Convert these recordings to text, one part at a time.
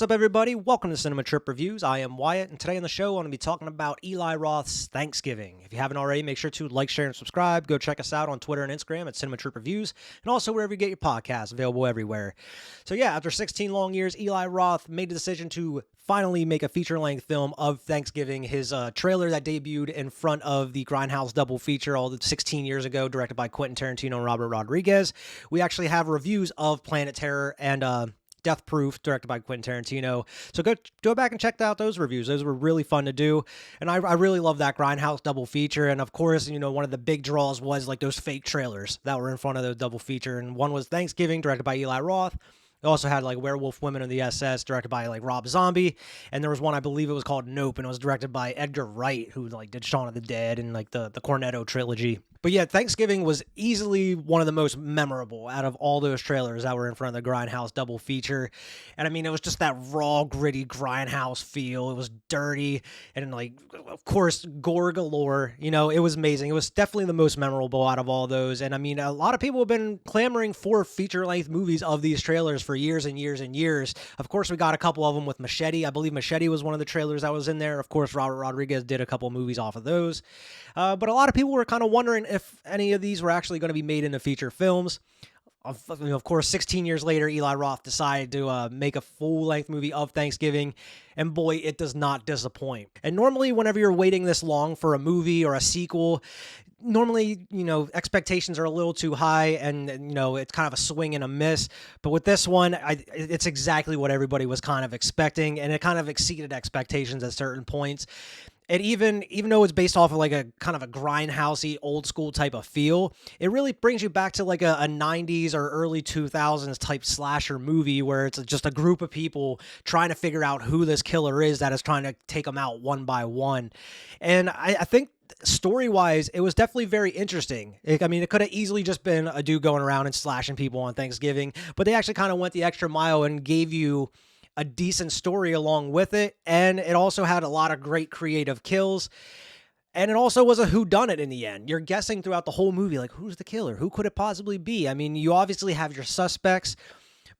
What's up, everybody? Welcome to Cinema Trip Reviews. I am Wyatt, and today on the show, I'm going to be talking about Eli Roth's Thanksgiving. If you haven't already, make sure to like, share, and subscribe. Go check us out on Twitter and Instagram at Cinema Trip Reviews, and also wherever you get your podcasts, available everywhere. So yeah, after 16 long years, Eli Roth made the decision to finally make a feature-length film of Thanksgiving. His trailer that debuted in front of the Grindhouse double feature all 16 years ago, directed by Quentin Tarantino and Robert Rodriguez. We actually have reviews of Planet Terror and Death Proof, directed by Quentin Tarantino. So go back and check out those reviews. Those were really fun to do. And I really love that Grindhouse double feature. And of course, one of the big draws was like those fake trailers that were in front of the double feature. And one was Thanksgiving, directed by Eli Roth. It also had like Werewolf Women of the SS, directed by like Rob Zombie. And there was one, I believe it was called Nope, and it was directed by Edgar Wright, who like did Shaun of the Dead and like the Cornetto trilogy. But yeah, Thanksgiving was easily one of the most memorable out of all those trailers that were in front of the Grindhouse double feature. And I mean, it was just that raw, gritty Grindhouse feel. It was dirty and like, of course, gore galore. It was amazing. It was definitely the most memorable out of all those. And I mean, a lot of people have been clamoring for feature-length movies of these trailers for years and years and years. Of course, we got a couple of them with Machete. I believe Machete was one of the trailers that was in there. Of course, Robert Rodriguez did a couple of movies off of those. But a lot of people were kind of wondering if any of these were actually going to be made into feature films. Of course, 16 years later, Eli Roth decided to make a full-length movie of Thanksgiving, and boy, it does not disappoint. And normally, whenever you're waiting this long for a movie or a sequel, normally, expectations are a little too high, and it's kind of a swing and a miss. But with this one, it's exactly what everybody was kind of expecting, and it kind of exceeded expectations at certain points. And even though it's based off of like a kind of a grindhousey old school type of feel, it really brings you back to like a 90s or early 2000s type slasher movie where it's just a group of people trying to figure out who this killer is that is trying to take them out one by one. And I think story-wise, it was definitely very interesting. It could have easily just been a dude going around and slashing people on Thanksgiving, but they actually kind of went the extra mile and gave you a decent story along with it, and it also had a lot of great creative kills, and it also was a whodunit in the end. You're guessing throughout the whole movie, like, who's the killer? Who could it possibly be? I mean, you obviously have your suspects,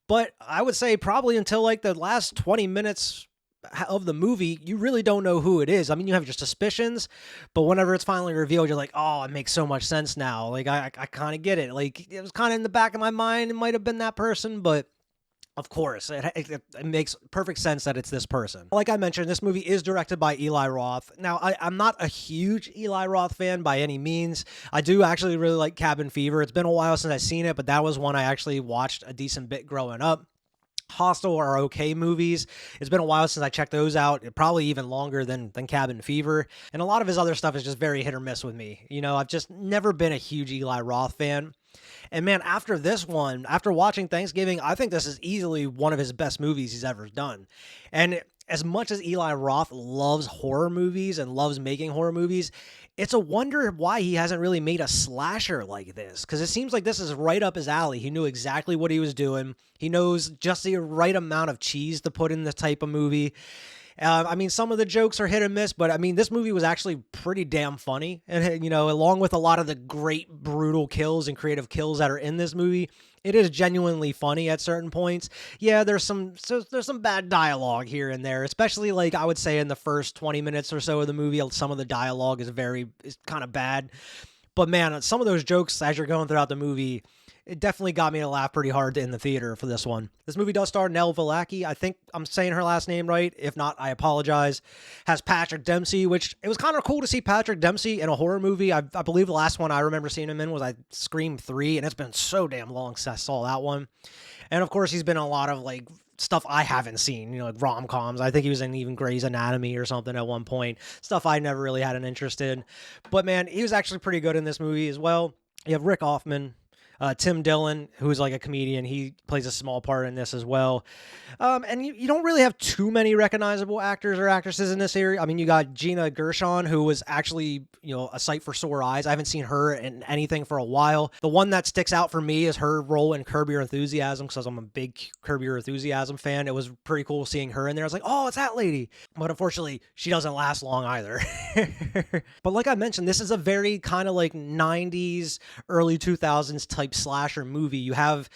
but I would say probably until like the last 20 minutes of the movie, you really don't know who it is. I mean, you have your suspicions, but whenever it's finally revealed, you're like, oh, it makes so much sense now. Like, I kind of get it. Like, it was kind of in the back of my mind, it might have been that person, but of course, it makes perfect sense that it's this person. Like I mentioned, this movie is directed by Eli Roth. Now, I'm not a huge Eli Roth fan by any means. I do actually really like Cabin Fever. It's been a while since I've seen it, but that was one I actually watched a decent bit growing up. Hostel are okay movies. It's been a while since I checked those out, probably even longer than Cabin Fever. And a lot of his other stuff is just very hit or miss with me. I've just never been a huge Eli Roth fan. And man, after this one, after watching Thanksgiving, I think this is easily one of his best movies he's ever done. And as much as Eli Roth loves horror movies and loves making horror movies, it's a wonder why he hasn't really made a slasher like this, because it seems like this is right up his alley. He knew exactly what he was doing. He knows just the right amount of cheese to put in this type of movie. Some of the jokes are hit and miss, but this movie was actually pretty damn funny. And, along with a lot of the great brutal kills and creative kills that are in this movie, it is genuinely funny at certain points. Yeah, there's some bad dialogue here and there, especially like I would say in the first 20 minutes or so of the movie, some of the dialogue is kind of bad. But man, some of those jokes as you're going throughout the movie, it definitely got me to laugh pretty hard in the theater for this one. This movie does star Nell Valaki. I think I'm saying her last name right. If not, I apologize. Has Patrick Dempsey, which it was kind of cool to see Patrick Dempsey in a horror movie. I believe the last one I remember seeing him in was Scream 3, and it's been so damn long since I saw that one. And of course, he's been in a lot of like stuff I haven't seen, like rom-coms. I think he was in even Grey's Anatomy or something at one point. Stuff I never really had an interest in. But man, he was actually pretty good in this movie as well. You have Rick Offman. Tim Dillon, who's like a comedian, he plays a small part in this as well. And you don't really have too many recognizable actors or actresses in this area. I mean, you got Gina Gershon, who was actually, a sight for sore eyes. I haven't seen her in anything for a while. The one that sticks out for me is her role in Curb Your Enthusiasm, because I'm a big Curb Your Enthusiasm fan. It was pretty cool seeing her in there. I was like, oh, it's that lady. But unfortunately, she doesn't last long either. But like I mentioned, this is a very kind of like 90s, early 2000s type type slasher movie. You have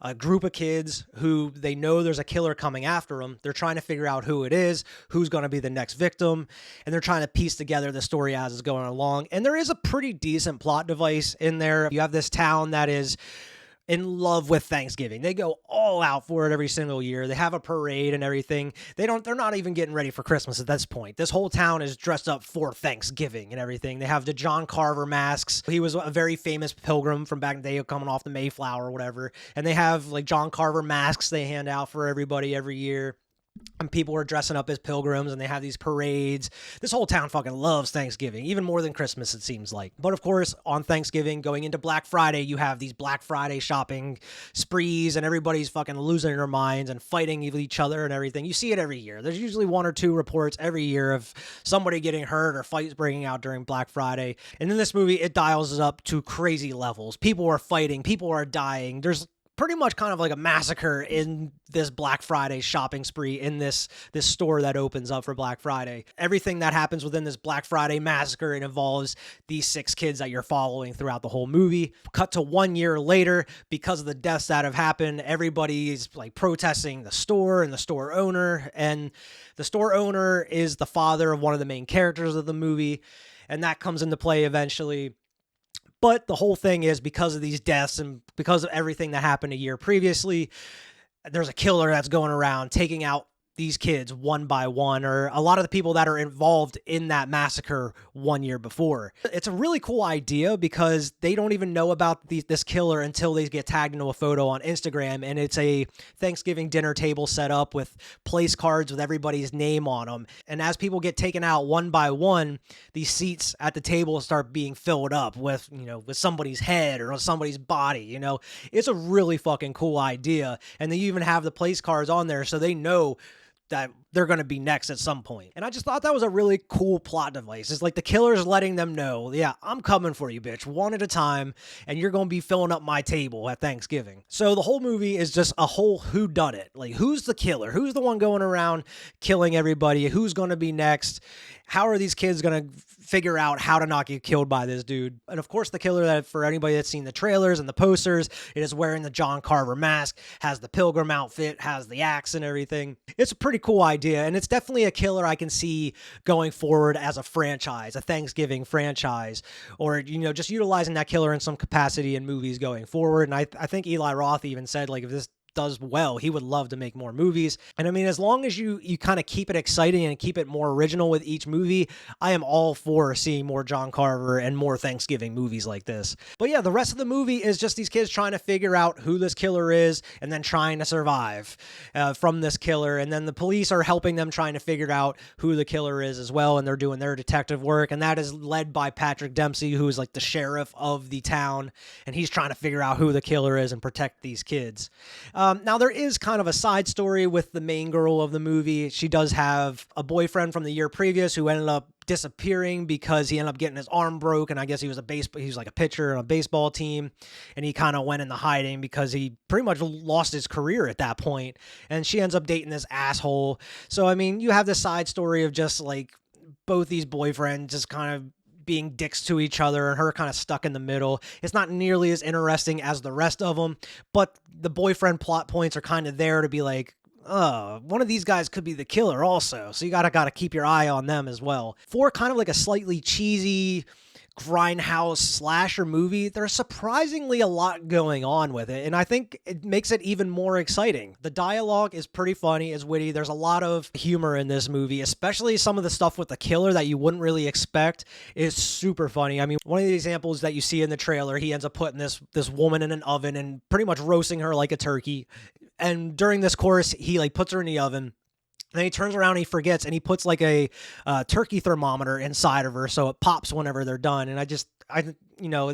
a group of kids who they know there's a killer coming after them. They're trying to figure out who it is, who's going to be the next victim, and they're trying to piece together the story as it's going along. And there is a pretty decent plot device in there. You have this town that is in love with Thanksgiving. They go all out for it every single year. They have a parade and everything. They're not even getting ready for Christmas at this point. This whole town is dressed up for Thanksgiving and everything. They have the John Carver masks. He was a very famous pilgrim from back in the day coming off the Mayflower or whatever. And they have like John Carver masks they hand out for everybody every year. And people are dressing up as pilgrims, and they have these parades. This whole town fucking loves Thanksgiving, even more than Christmas, it seems like. But of course, on Thanksgiving, going into Black Friday, you have these Black Friday shopping sprees, and everybody's fucking losing their minds and fighting with each other and everything. You see it every year. There's usually 1 or 2 reports every year of somebody getting hurt or fights breaking out during Black Friday. And in this movie, it dials it up to crazy levels. People are fighting. People are dying. There's pretty much kind of like a massacre in this Black Friday shopping spree in this store that opens up for Black Friday. Everything that happens within this Black Friday massacre, it involves these 6 kids that you're following throughout the whole movie. Cut to 1 year later, because of the deaths that have happened, everybody's like protesting the store and the store owner. And the store owner is the father of one of the main characters of the movie. And that comes into play eventually. But the whole thing is, because of these deaths and because of everything that happened a year previously, there's a killer that's going around taking out these kids one by one, or a lot of the people that are involved in that massacre 1 year before. It's a really cool idea because they don't even know about this killer until they get tagged into a photo on Instagram, and it's a Thanksgiving dinner table set up with place cards with everybody's name on them. And as people get taken out one by one, these seats at the table start being filled up with, with somebody's head or somebody's body. It's a really fucking cool idea. And they even have the place cards on there so they know that they're going to be next at some point. And I just thought that was a really cool plot device. It's like the killer's letting them know, yeah, I'm coming for you, bitch, one at a time, and you're going to be filling up my table at Thanksgiving. So the whole movie is just a whole whodunit. Like, who's the killer? Who's the one going around killing everybody? Who's going to be next? How are these kids going to figure out how to not get killed by this dude? And of course, the killer, that for anybody that's seen the trailers and the posters, it is wearing the John Carver mask, has the pilgrim outfit, has the axe and everything. It's a pretty cool idea, and it's definitely a killer I can see going forward as a franchise, a Thanksgiving franchise, or, just utilizing that killer in some capacity in movies going forward. And I think Eli Roth even said, like, if this does well, he would love to make more movies. And I mean, as long as you kind of keep it exciting and keep it more original with each movie, I am all for seeing more John Carver and more Thanksgiving movies like this. But yeah, the rest of the movie is just these kids trying to figure out who this killer is and then trying to survive from this killer. And then the police are helping them trying to figure out who the killer is as well, and they're doing their detective work. And that is led by Patrick Dempsey, who is like the sheriff of the town, and he's trying to figure out who the killer is and protect these kids. Now, there is kind of a side story with the main girl of the movie. She does have a boyfriend from the year previous who ended up disappearing because he ended up getting his arm broke, and I guess he was like a pitcher on a baseball team, and he kind of went into hiding because he pretty much lost his career at that point, and she ends up dating this asshole. So, I mean, you have this side story of just like both these boyfriends just kind of being dicks to each other and her kind of stuck in the middle. It's not nearly as interesting as the rest of them, but the boyfriend plot points are kind of there to be like, oh, one of these guys could be the killer also. So you gotta keep your eye on them as well. For kind of like a slightly cheesy Grindhouse slasher movie, there's surprisingly a lot going on with it, and I think it makes it even more exciting. The dialogue is pretty funny, is witty. There's a lot of humor in this movie, especially some of the stuff with the killer that you wouldn't really expect is super funny. I mean, one of the examples that you see in the trailer, he ends up putting this woman in an oven and pretty much roasting her like a turkey. And during this course, he like puts her in the oven. Then he turns around and he forgets, and he puts like a turkey thermometer inside of her so it pops whenever they're done. And that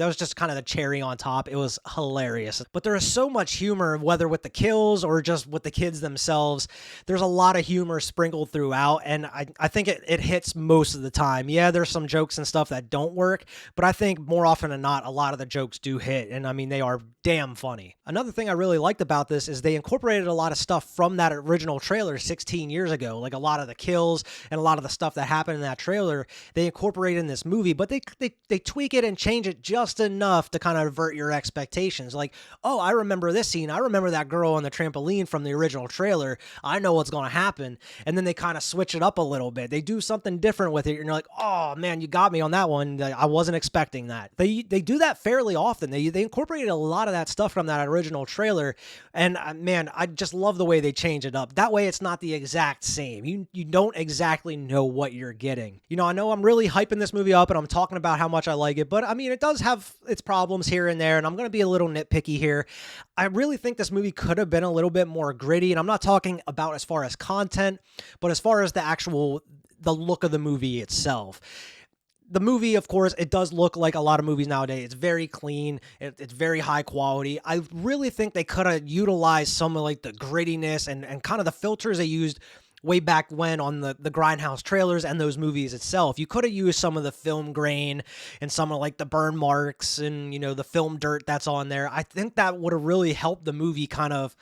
was just kind of the cherry on top. It was hilarious. But there is so much humor, whether with the kills or just with the kids themselves. There's a lot of humor sprinkled throughout, and I think it hits most of the time. Yeah, there's some jokes and stuff that don't work, but I think more often than not, a lot of the jokes do hit, and I mean, they are damn funny. Another thing I really liked about this is they incorporated a lot of stuff from that original trailer 16 years ago, like a lot of the kills and a lot of the stuff that happened in that trailer, they incorporated in this movie, but they tweak it and change it it just enough to kind of avert your expectations. Like, oh, I remember this scene. I remember that girl on the trampoline from the original trailer. I know what's going to happen. And then they kind of switch it up a little bit. They do something different with it. And you're like, oh man, you got me on that one. I wasn't expecting that. They do that fairly often. They incorporated a lot of that stuff from that original trailer. And man, I just love the way they change it up. That way it's not the exact same. You don't exactly know what you're getting. You know, I know I'm really hyping this movie up and I'm talking about how much I like it, but I mean, it does have its problems here and there, and I'm going to be a little nitpicky here. I really think this movie could have been a little bit more gritty, and I'm not talking about as far as content, but as far as the look of the movie itself. The movie, of course, it does look like a lot of movies nowadays. It's very clean. It's very high quality. I really think they could have utilized some of like the grittiness and kind of the filters they used way back when on the Grindhouse trailers and those movies itself. You could have used some of the film grain and some of like the burn marks and, you know, the film dirt that's on there. I think that would have really helped the movie kind of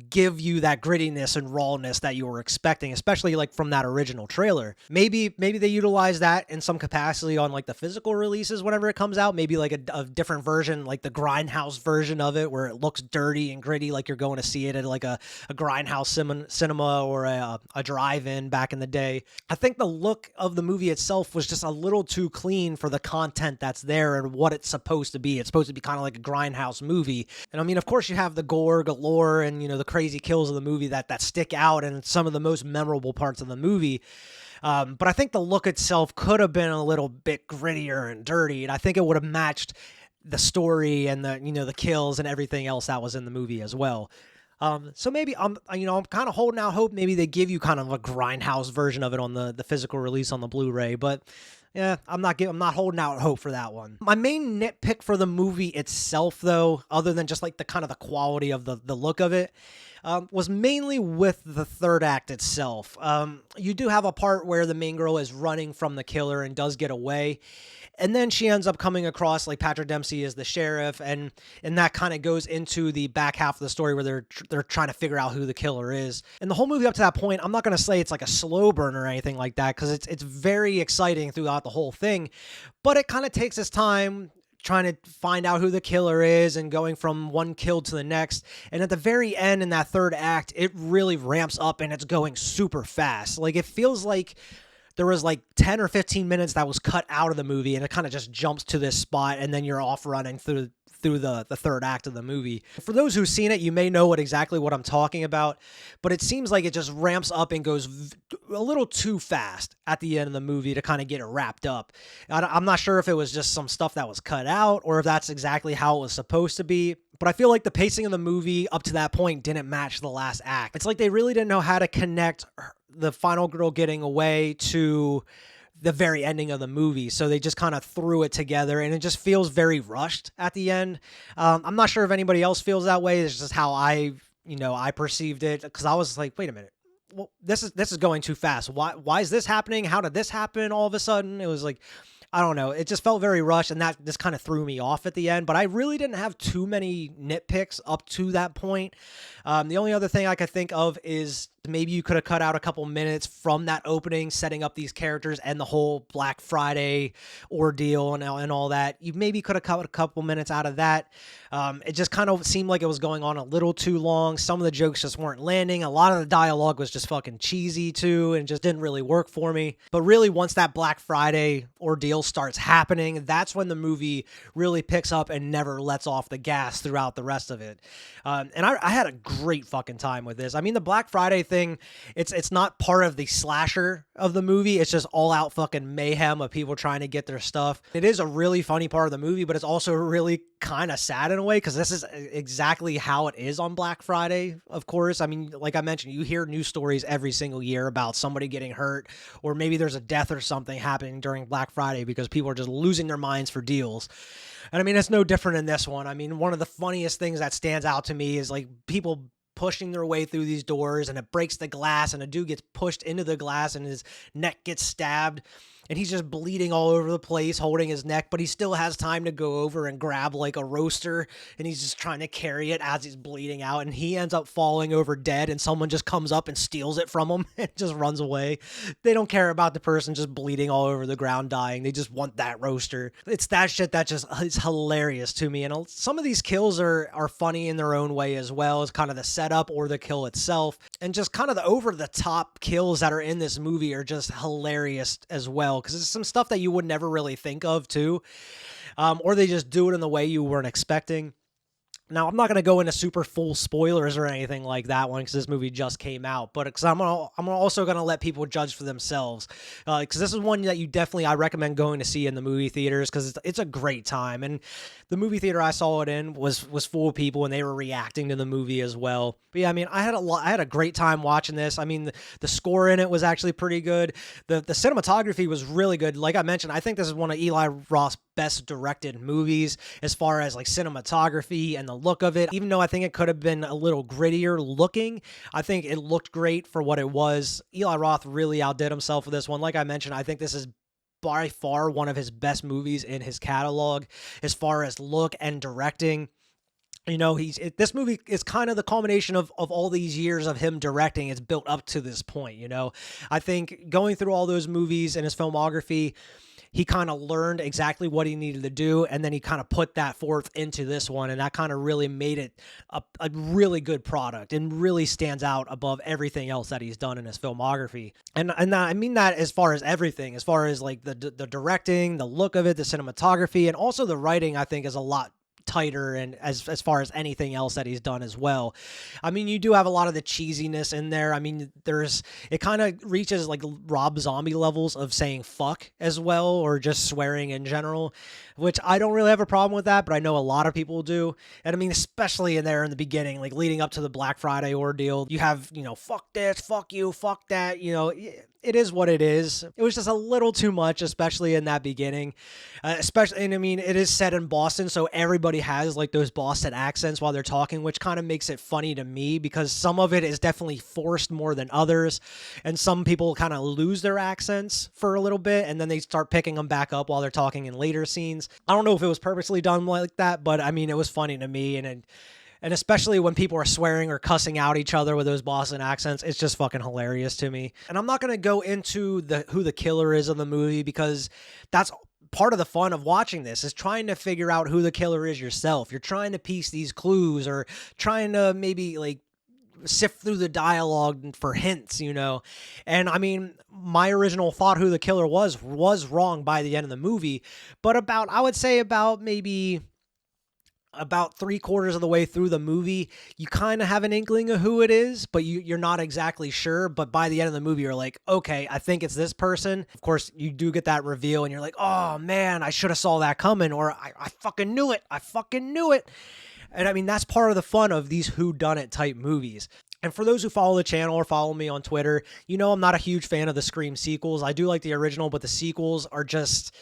give you that grittiness and rawness that you were expecting, especially like from that original trailer. Maybe they utilize that in some capacity on like the physical releases whenever it comes out. Maybe like a different version, like the Grindhouse version of it, where it looks dirty and gritty, like you're going to see it at like a Grindhouse cinema or a drive-in back in the day. I think the look of the movie itself was just a little too clean for the content that's there and what it's supposed to be. It's supposed to be kind of like a Grindhouse movie. And I mean, of course you have the gore galore and, you know, the crazy kills of the movie that stick out and some of the most memorable parts of the movie. But I think the look itself could have been a little bit grittier and dirty, and I think it would have matched the story and the kills and everything else that was in the movie as well. So maybe I'm kind of holding out hope maybe they give you kind of a Grindhouse version of it on the physical release on the Blu-ray, but yeah, I'm not holding out hope for that one. My main nitpick for the movie itself, though, other than just like the kind of the quality of the look of it, was mainly with the third act itself. You do have a part where the main girl is running from the killer and does get away. And then she ends up coming across like Patrick Dempsey as the sheriff, and that kind of goes into the back half of the story where they're trying to figure out who the killer is. And the whole movie up to that point, I'm not going to say it's like a slow burn or anything like that, because it's very exciting throughout the whole thing, but it kind of takes its time trying to find out who the killer is and going from one kill to the next. And at the very end in that third act, it really ramps up and it's going super fast. Like it feels like there was like 10 or 15 minutes that was cut out of the movie, and it kind of just jumps to this spot, and then you're off running through the third act of the movie. For those who've seen it, you may know exactly what I'm talking about, but it seems like it just ramps up and goes a little too fast at the end of the movie to kind of get it wrapped up. I'm not sure if it was just some stuff that was cut out or if that's exactly how it was supposed to be, but I feel like the pacing of the movie up to that point didn't match the last act. It's like they really didn't know how to connect the final girl getting away to the very ending of the movie. So they just kind of threw it together, and it just feels very rushed at the end. I'm not sure if anybody else feels that way. It's just how I perceived it, because I was like, wait a minute. Well, this is going too fast. Why is this happening? How did this happen all of a sudden? It was like, I don't know. It just felt very rushed, and that just kind of threw me off at the end. But I really didn't have too many nitpicks up to that point. The only other thing I could think of is maybe you could have cut out a couple minutes from that opening, setting up these characters and the whole Black Friday ordeal and all that. You maybe could have cut a couple minutes out of that. It just kind of seemed like it was going on a little too long. Some of the jokes just weren't landing. A lot of the dialogue was just fucking cheesy too, and just didn't really work for me. But really, once that Black Friday ordeal starts happening, that's when the movie really picks up and never lets off the gas throughout the rest of it. And I had a great fucking time with this. I mean, the Black Friday thing, it's not part of the slasher of the movie. It's just all out fucking mayhem of people trying to get their stuff. It is a really funny part of the movie, but it's also really kind of sad in a way, because this is exactly how it is on Black Friday, of course. I mean, like I mentioned, you hear news stories every single year about somebody getting hurt, or maybe there's a death or something happening during Black Friday because people are just losing their minds for deals. And I mean, it's no different in this one. I mean, one of the funniest things that stands out to me is like people pushing their way through these doors, and it breaks the glass, and a dude gets pushed into the glass and his neck gets stabbed. And he's just bleeding all over the place, holding his neck, but he still has time to go over and grab like a roaster, and he's just trying to carry it as he's bleeding out, and he ends up falling over dead, and someone just comes up and steals it from him and just runs away. They don't care about the person just bleeding all over the ground dying. They just want that roaster. It's that shit that just is hilarious to me. And some of these kills are funny in their own way as well, as kind of the setup or the kill itself. And just kind of the over-the-top kills that are in this movie are just hilarious as well, because it's some stuff that you would never really think of too, or they just do it in the way you weren't expecting. Now, I'm not going to go into super full spoilers or anything like that one because this movie just came out, but because I'm also going to let people judge for themselves, because this is one that I recommend going to see in the movie theaters, because it's a great time. And the movie theater I saw it in was full of people, and they were reacting to the movie as well. But yeah, I mean, I had a great time watching this. I mean, the score in it was actually pretty good. The cinematography was really good. Like I mentioned, I think this is one of Eli Roth's best directed movies as far as like cinematography and the look of it. Even though I think it could have been a little grittier looking, I think it looked great for what it was. Eli Roth really outdid himself with this one. Like I mentioned, I think this is by far one of his best movies in his catalog as far as look and directing. You know, this movie is kind of the culmination of all these years of him directing. It's built up to this point, you know. I think going through all those movies and his filmography, he kind of learned exactly what he needed to do, and then he kind of put that forth into this one, and that kind of really made it a really good product and really stands out above everything else that he's done in his filmography. And I mean that as far as everything, as far as like the directing, the look of it, the cinematography, and also the writing, I think is a lot tighter and as far as anything else that he's done as well. I mean, you do have a lot of the cheesiness in there. I mean, it kind of reaches like Rob Zombie levels of saying fuck as well, or just swearing in general, which I don't really have a problem with that, but I know a lot of people do. And I mean, especially in the beginning, like leading up to the Black Friday ordeal, you have, you know, fuck this, fuck you, fuck that, you know, it is what it is. It was just a little too much, especially in that beginning. And I mean, it is set in Boston, so everybody has like those Boston accents while they're talking, which kind of makes it funny to me, because some of it is definitely forced more than others. And some people kind of lose their accents for a little bit, and then they start picking them back up while they're talking in later scenes. I don't know if it was purposely done like that, but I mean, it was funny to me. And especially when people are swearing or cussing out each other with those Boston accents, it's just fucking hilarious to me. And I'm not going to go into who the killer is in the movie, because that's part of the fun of watching this, is trying to figure out who the killer is yourself. You're trying to piece these clues, or trying to maybe like sift through the dialogue for hints, you know. And I mean, my original thought who the killer was wrong by the end of the movie, but I would say maybe about 3/4 of the way through the movie, you kind of have an inkling of who it is, but you're not exactly sure. But by the end of the movie, you're like, okay, I think it's this person. Of course, you do get that reveal, and you're like, oh man, I should have saw that coming, or I fucking knew it. I fucking knew it. And I mean, that's part of the fun of these whodunit type movies. And for those who follow the channel or follow me on Twitter, you know I'm not a huge fan of the Scream sequels. I do like the original, but the sequels are just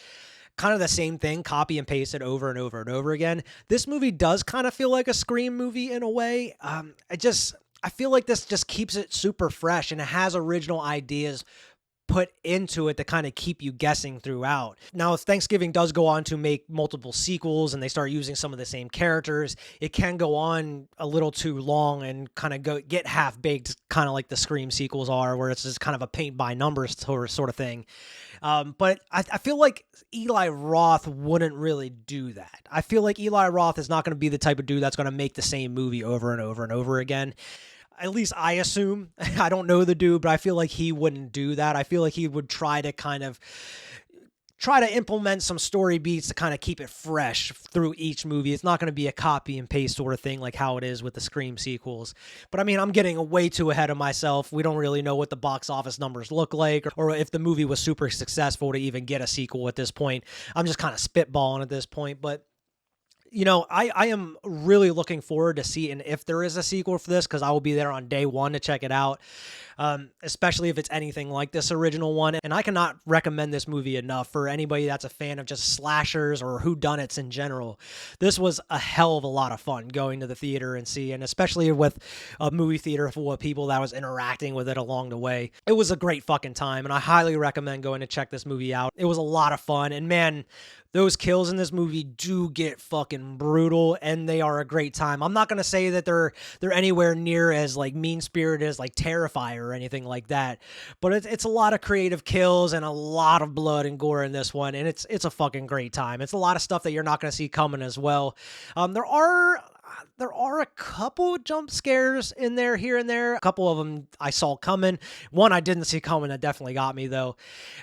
kind of the same thing, copy and paste it over and over and over again. This movie does kind of feel like a Scream movie in a way. I feel like this just keeps it super fresh, and it has original ideas put into it to kind of keep you guessing throughout. Now, if Thanksgiving does go on to make multiple sequels and they start using some of the same characters, it can go on a little too long and kind of get half-baked, kind of like the Scream sequels are, where it's just kind of a paint-by-numbers sort of thing. But I feel like Eli Roth wouldn't really do that. I feel like Eli Roth is not going to be the type of dude that's going to make the same movie over and over and over again. At least I assume. I don't know the dude, but I feel like he wouldn't do that. I feel like he would try to implement some story beats to kind of keep it fresh through each movie. It's not going to be a copy and paste sort of thing like how it is with the Scream sequels. But I mean, I'm getting way too ahead of myself. We don't really know what the box office numbers look like, or if the movie was super successful to even get a sequel at this point. I'm just kind of spitballing at this point, but I am really looking forward to seeing if there is a sequel for this because I will be there on day one to check it out, especially if it's anything like this original one. And I cannot recommend this movie enough for anybody that's a fan of just slashers or whodunits in general. This was a hell of a lot of fun going to the theater and see, and especially with a movie theater full of people that was interacting with it along the way. It was a great fucking time, and I highly recommend going to check this movie out. It was a lot of fun, and man, those kills in this movie do get fucking brutal, and they are a great time. I'm not gonna say that they're anywhere near as like mean-spirited as like Terrifier or anything like that, but it's a lot of creative kills and a lot of blood and gore in this one, and it's a fucking great time. It's a lot of stuff that you're not gonna see coming as well. There are a couple jump scares in there here and there. A couple of them I saw coming. One I didn't see coming that definitely got me though.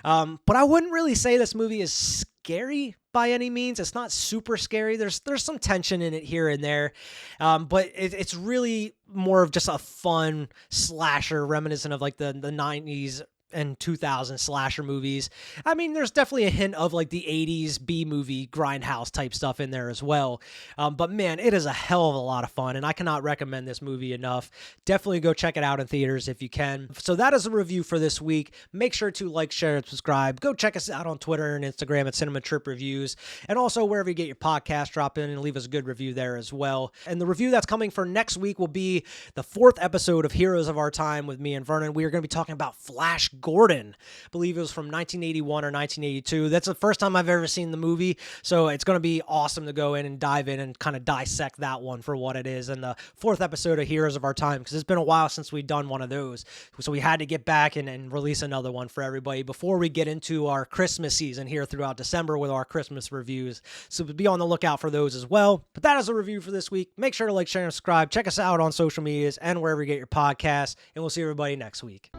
But I wouldn't really say this movie is scary by any means. It's not super scary. There's some tension in it here and there. But it's really more of just a fun slasher reminiscent of like the 90s and 2000 slasher movies. I mean, there's definitely a hint of like the 80s B movie Grindhouse type stuff in there as well. But man, it is a hell of a lot of fun, and I cannot recommend this movie enough. Definitely go check it out in theaters if you can. So that is a review for this week. Make sure to like, share, and subscribe. Go check us out on Twitter and Instagram at Cinema Trip Reviews, and also wherever you get your podcast, drop in and leave us a good review there as well. And the review that's coming for next week will be the 4th episode of Heroes of Our Time with me and Vernon. We are going to be talking about Flash Gordon. I believe it was from 1981 or 1982. That's the first time I've ever seen the movie, so it's going to be awesome to go in and dive in and kind of dissect that one for what it is. And the 4th episode of Heroes of Our Time, because it's been a while since we've done one of those, so we had to get back and release another one for everybody before we get into our Christmas season here throughout December with our Christmas reviews. So be on the lookout for those as well. But that is a review for this week. Make sure to like, share, and subscribe. Check us out on social medias and wherever you get your podcasts, and we'll see everybody next week.